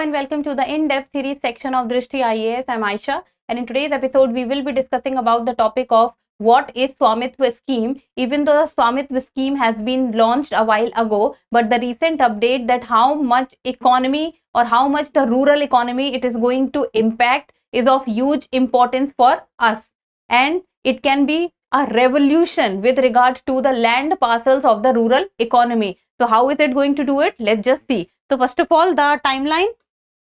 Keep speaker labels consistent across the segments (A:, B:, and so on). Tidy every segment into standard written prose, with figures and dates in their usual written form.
A: and welcome to the in-depth series section of Drishti IAS. I'm Aisha, and in today's episode we will be discussing about the topic of what is Swamitva scheme. Even though the Swamitva scheme has been launched a while ago, but the recent update that how much economy or how much the rural economy it is going to impact is of huge importance for us, and it can be a revolution with regard to the land parcels of the rural economy. So how is it going to do it? Let's just see. So first of all, the timeline.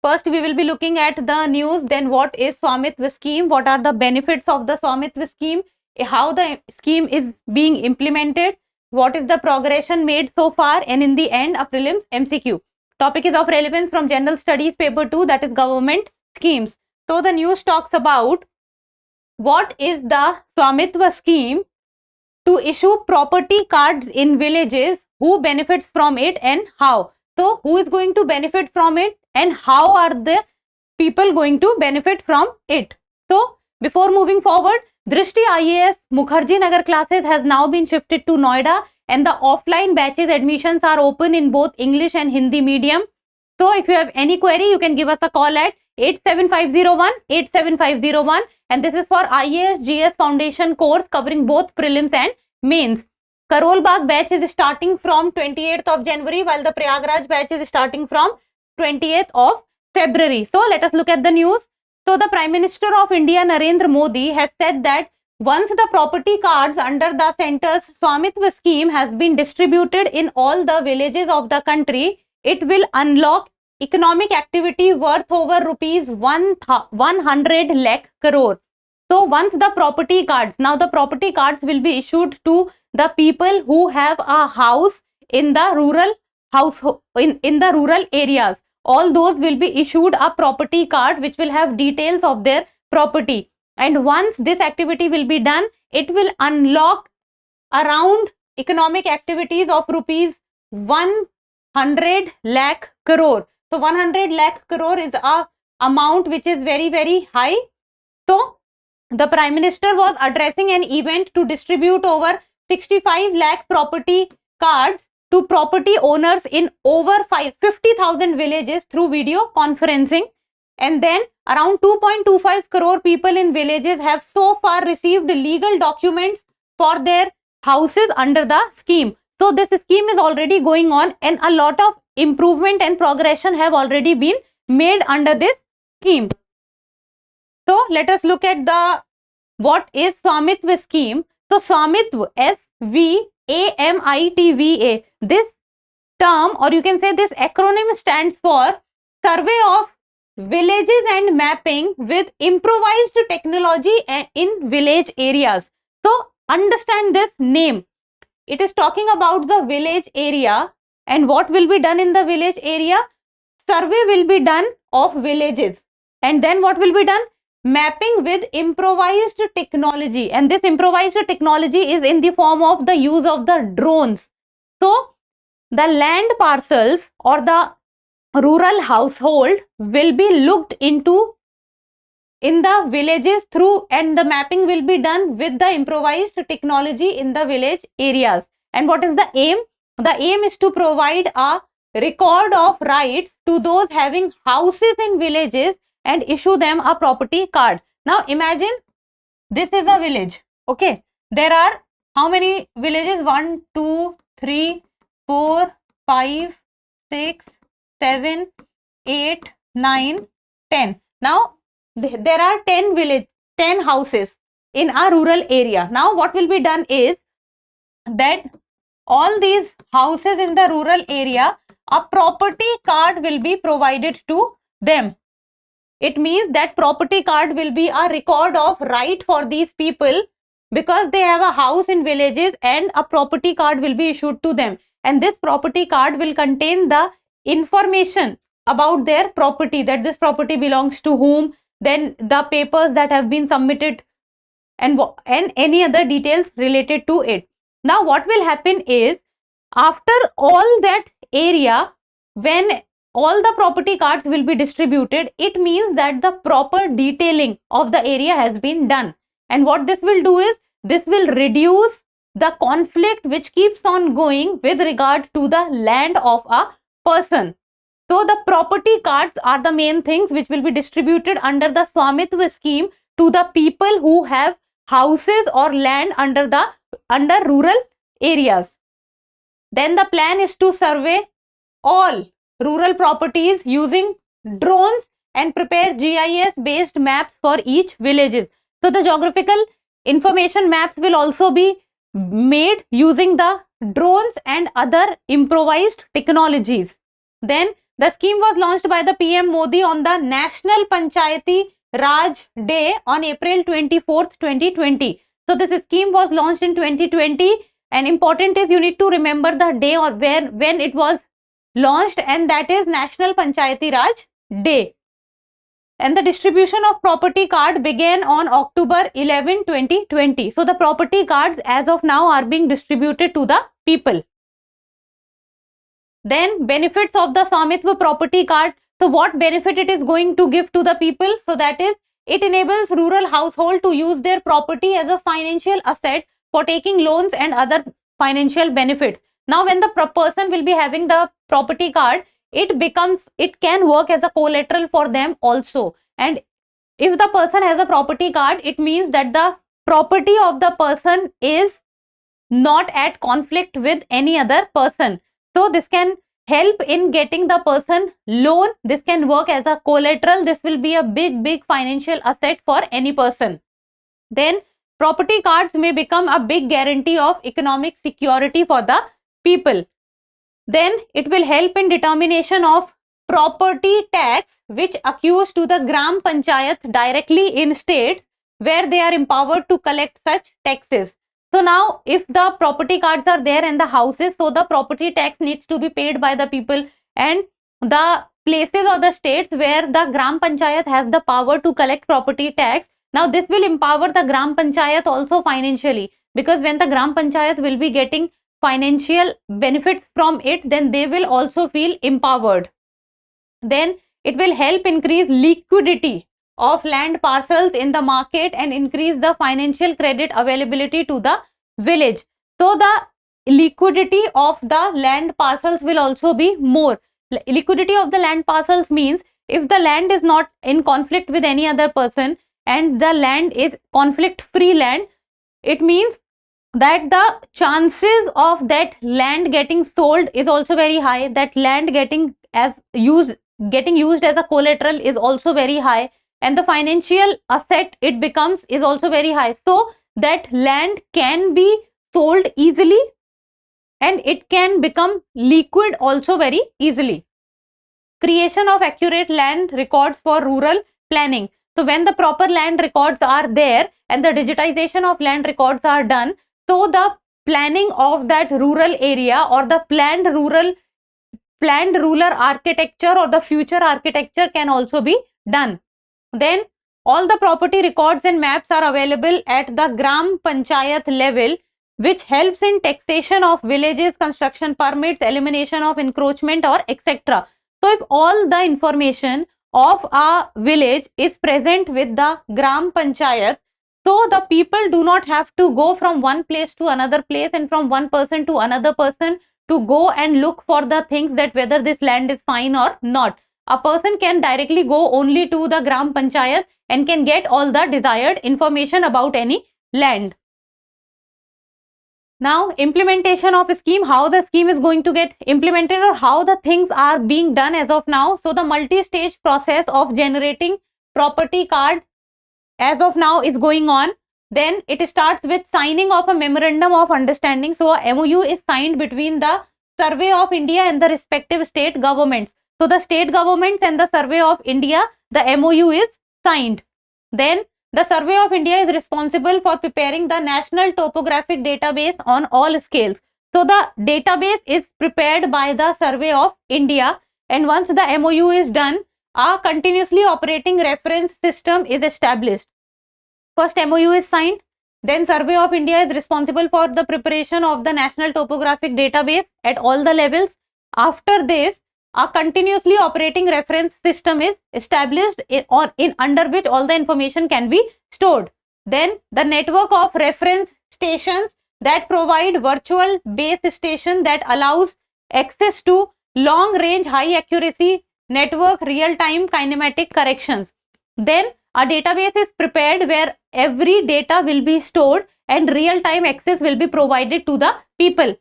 A: First, we will be looking at the news. Then, what is Swamitva scheme? What are the benefits of the Swamitva scheme? How the scheme is being implemented? What is the progression made so far? And in the end, a prelims MCQ. Topic is of relevance from General Studies Paper 2, that is government schemes. So the news talks about what is the Swamitva scheme to issue property cards in villages, who benefits from it and how. So who is going to benefit from it and how are the people going to benefit from it? So before moving forward, Drishti IAS Mukherjee Nagar classes has now been shifted to Noida, and the offline batches admissions are open in both English and Hindi medium. So if you have any query, you can give us a call at 87501, and this is for IAS GS Foundation course covering both prelims and mains. Karol Bagh batch is starting from 28th of January, while the Prayagraj batch is starting from 28th of February. So let us look at the news. So the Prime Minister of India, Narendra Modi, has said that once the property cards under the centre's Swamitva scheme has been distributed in all the villages of the country, it will unlock economic activity worth over rupees 100 lakh crore. So once the property cards, now the property cards will be issued to the people who have a house in the rural in the rural areas. All those will be issued a property card which will have details of their property. And once this activity will be done, it will unlock around economic activities of rupees 100 lakh crore. So 100 lakh crore is a amount which is very, very high. So the Prime Minister was addressing an event to distribute over 65 lakh property cards to property owners in over 50,000 villages through video conferencing. And then around 2.25 crore people in villages have so far received legal documents for their houses under the scheme. So this scheme is already going on, and a lot of improvement and progression have already been made under this scheme. So let us look at the what is Swamitva scheme. So Swamitva, SVAMITVA, this term, or you can say this acronym, stands for Survey of Villages and Mapping with Improvised Technology in Village Areas. So understand this name. It is talking about the village area, and what will be done in the village area? Survey will be done of villages, and then what will be done? Mapping with improvised technology, and this improvised technology is in the form of the use of the drones. So the land parcels or the rural household will be looked into in the villages through, and the mapping will be done with the improvised technology in the village areas. And what is the aim? The aim is to provide a record of rights to those having houses in villages and issue them a property card. Now imagine this is a village. Okay, there are how many villages? 1, 2, 3, 4, 5, 6, 7, 8, 9, 10. Now there are 10 houses in a rural area. Now what will be done is that all these houses in the rural area, a property card will be provided to them. It means that property card will be a record of right for these people because they have a house in villages, and a property card will be issued to them. And this property card will contain the information about their property, that this property belongs to whom, then the papers that have been submitted, and any other details related to it. Now what will happen is, after all that area, when all the property cards will be distributed, it means that the proper detailing of the area has been done. And what this will do is, this will reduce the conflict which keeps on going with regard to the land of a person. So the property cards are the main things which will be distributed under the Swamitva scheme to the people who have houses or land under rural areas. Then the plan is to survey all rural properties using drones and prepare GIS based maps for each villages. So the geographical information maps will also be made using the drones and other improvised technologies. Then the scheme was launched by the PM Modi on the National Panchayati Raj Day on April 24th, 2020. So this scheme was launched in 2020, and important is you need to remember the day or when it was launched, and that is National Panchayati Raj Day. And the distribution of property card began on October 11, 2020. So the property cards as of now are being distributed to the people. Then benefits of the Swamitva property card. So what benefit it is going to give to the people? So that is, it enables rural household to use their property as a financial asset for taking loans and other financial benefits. Now when the person will be having the property card, it can work as a collateral for them also. And if the person has a property card, it means that the property of the person is not at conflict with any other person. So this can help in getting the person loan. This can work as a collateral. This will be a big financial asset for any person. Then property cards may become a big guarantee of economic security for the people. Then it will help in determination of property tax which accrues to the Gram Panchayat directly in states where they are empowered to collect such taxes. So now if the property cards are there in the houses, so the property tax needs to be paid by the people, and the places or the states where the Gram Panchayat has the power to collect property tax, now this will empower the Gram Panchayat also financially, because when the Gram Panchayat will be getting financial benefits from it, then they will also feel empowered. Then it will help increase liquidity of land parcels in the market and increase the financial credit availability to the village. So the liquidity of the land parcels will also be more. Liquidity of the land parcels means if the land is not in conflict with any other person and the land is conflict free land, it means that the chances of that land getting sold is also very high. That land getting used as a collateral is also very high, and the financial asset it becomes is also very high. So that land can be sold easily and it can become liquid also very easily. Creation of accurate land records for rural planning. So when the proper land records are there and the digitization of land records are done, so the planning of that rural area or the planned rural architecture or the future architecture can also be done. Then all the property records and maps are available at the Gram Panchayat level, which helps in taxation of villages, construction permits, elimination of encroachment or etc. So if all the information of a village is present with the Gram Panchayat, so the people do not have to go from one place to another place and from one person to another person to go and look for the things that whether this land is fine or not. A person can directly go only to the Gram Panchayat and can get all the desired information about any land. Now implementation of a scheme, how the scheme is going to get implemented or how the things are being done as of now. So the multi-stage process of generating property card as of now is going on. Then it starts with signing of a memorandum of understanding. So a MOU is signed between the Survey of India and the respective state governments. So the state governments and the Survey of India, the MOU is signed. Then the Survey of India is responsible for preparing the National Topographic Database on all scales. So the database is prepared by the Survey of India, and once the MOU is done, a continuously operating reference system is established. First MOU is signed, then Survey of India is responsible for the preparation of the National Topographic Database at all the levels. After this, a continuously operating reference system is established under which all the information can be stored. Then the network of reference stations that provide virtual base station that allows access to long range high accuracy network real time kinematic corrections. Then a database is prepared where every data will be stored and real time access will be provided to the people.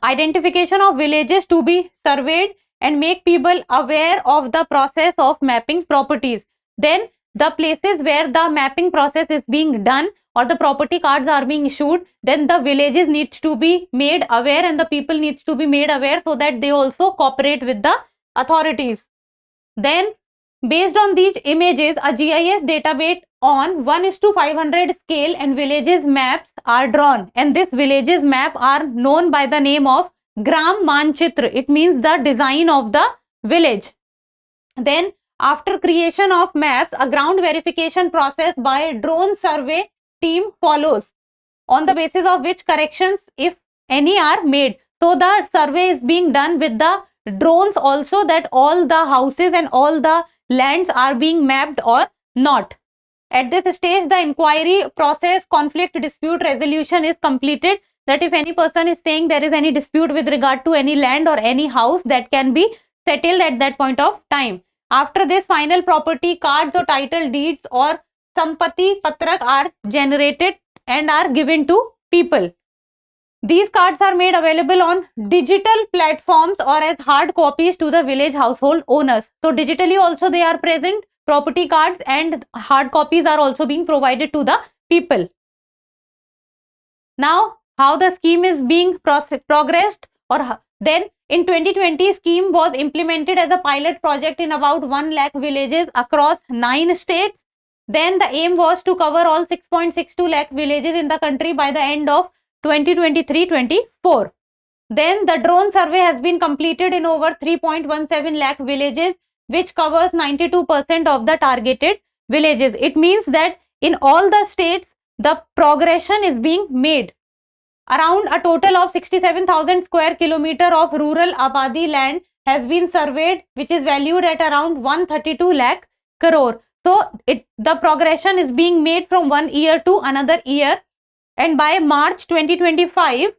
A: Identification of villages to be surveyed and make people aware of the process of mapping properties. Then the places where the mapping process is being done or the property cards are being issued, then the villages needs to be made aware and the people needs to be made aware so that they also cooperate with the authorities. Then based on these images, a GIS database on 1:500 scale and villages maps are drawn, and this villages map are known by the name of Gram Manchitra. It means the design of the village. Then after creation of maps, a ground verification process by drone survey team follows, on the basis of which corrections, if any, are made. So the survey is being done with the drones also, that all the houses and all the lands are being mapped or not. At this stage, the inquiry process, conflict dispute resolution is completed, that if any person is saying there is any dispute with regard to any land or any house, that can be settled at that point of time. After this, final property cards or title deeds or Sampati Patrak are generated and are given to people. These cards are made available on digital platforms or as hard copies to the village household owners. So digitally also they are present, property cards, and hard copies are also being provided to the people. Now, how the scheme is being progressed, or then in 2020, scheme was implemented as a pilot project in about 1 lakh villages across 9 states. Then the aim was to cover all 6.62 lakh villages in the country by the end of 2023-24. Then the drone survey has been completed in over 3.17 lakh villages, which covers 92% of the targeted villages. It means that in all the states, the progression is being made. Around a total of 67,000 square kilometer of rural Abadi land has been surveyed, which is valued at around 132 lakh crore. So the progression is being made from one year to another year. And by March 2025,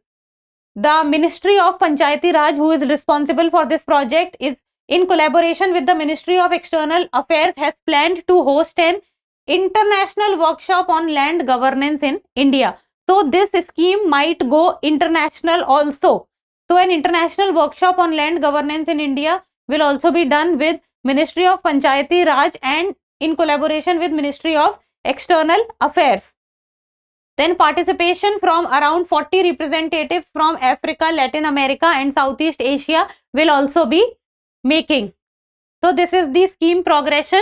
A: the Ministry of Panchayati Raj, who is responsible for this project, is in collaboration with the Ministry of External Affairs, has planned to host an international workshop on land governance in India. So this scheme might go international also. So an international workshop on land governance in India will also be done with Ministry of Panchayati Raj and in collaboration with Ministry of External Affairs. Then participation from around 40 representatives from Africa, Latin America and Southeast Asia will also be making. So this is the scheme progression.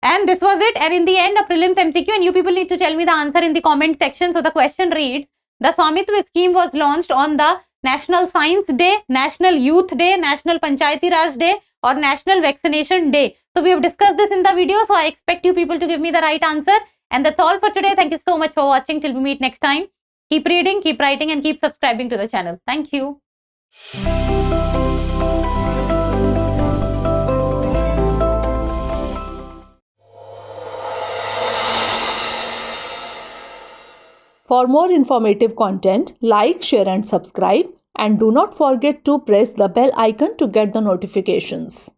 A: And this was it. And in the end, a prelims MCQ, and you people need to tell me the answer in the comment section. So the question reads, the Swamitva scheme was launched on the National Science Day, National Youth Day, National Panchayati Raj Day or National Vaccination Day. So we have discussed this in the video. So I expect you people to give me the right answer. And that's all for today. Thank you so much for watching. Till we meet next time. Keep reading, keep writing and keep subscribing to the channel. Thank you.
B: For more informative content, like, share and subscribe, and do not forget to press the bell icon to get the notifications.